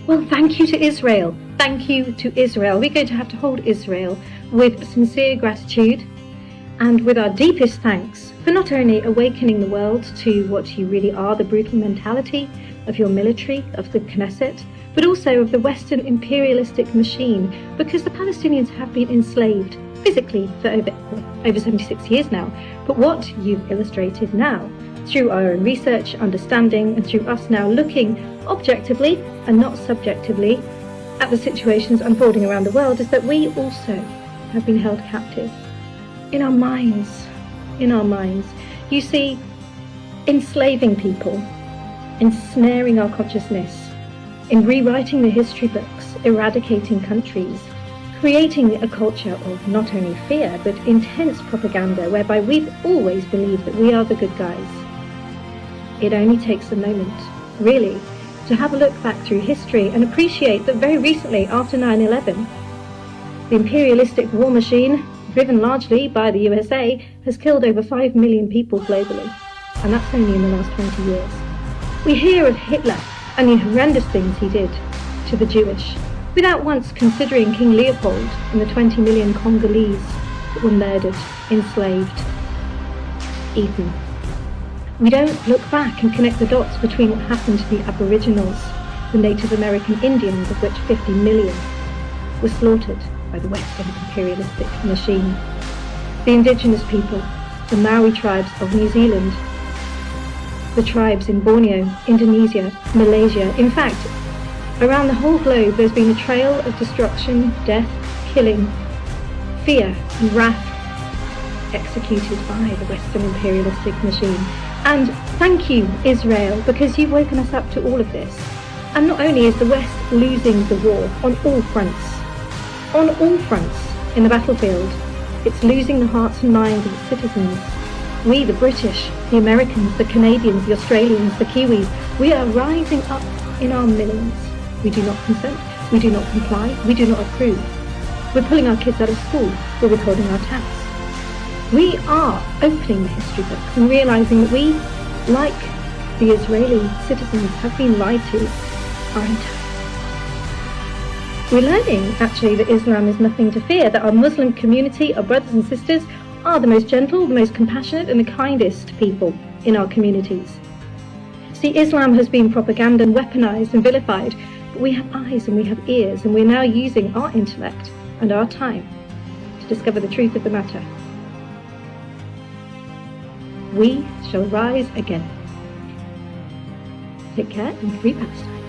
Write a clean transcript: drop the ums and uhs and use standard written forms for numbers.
Well, thank you to Israel. Thank you to Israel. We're going to have to hold Israel with sincere gratitude and with our deepest thanks for not only awakening the world to what you really are, the brutal mentality of your military, of the Knesset, but also of the Western imperialistic machine, because the Palestinians have been enslaved physically for over 76 years now. But what you've illustrated now, through our own research, understanding, and through us now looking objectively and not subjectively at the situations unfolding around the world, is that we also have been held captive in our minds. In our minds. You see, enslaving people, ensnaring our consciousness, in rewriting the history books, eradicating countries, creating a culture of not only fear but intense propaganda, whereby we've always believed that we are the good guys. It only takes a moment, really, to have a look back through history and appreciate that very recently, after 9/11, the imperialistic war machine, driven largely by the USA, has killed over 5 million people globally, and that's only in the last 20 years. We hear of Hitler and the horrendous things he did to the Jewish, without once considering King Leopold and the 20 million Congolese that were murdered, enslaved, eaten. We don't look back and connect the dots between what happened to the Aboriginals, the Native American Indians, of which 50 million were slaughtered by the Western imperialistic machine, the indigenous people, the Maori tribes of New Zealand, the tribes in Borneo, Indonesia, Malaysia. In fact, around the whole globe there's been a trail of destruction, death, killing, fear and wrath executed by the Western imperialistic machine. And thank you, Israel, because you've woken us up to all of this. And not only is the West losing the war on all fronts in the battlefield, it's losing the hearts and minds of its citizens. We, the British, the Americans, the Canadians, the Australians, the Kiwis, we are rising up in our millions. We do not consent, we do not comply, we do not approve. We're pulling our kids out of school, we're withholding our tax. We are opening the history books and realising that we, like the Israeli citizens, have been lied to our entire. We're learning, actually, that Islam is nothing to fear, that our Muslim community, our brothers and sisters, are the most gentle, the most compassionate and the kindest people in our communities. See, Islam has been propaganda and weaponized and vilified, but we have eyes and we have ears, and we're now using our intellect and our time to discover the truth of the matter. We shall rise again. Take care and free Palestine.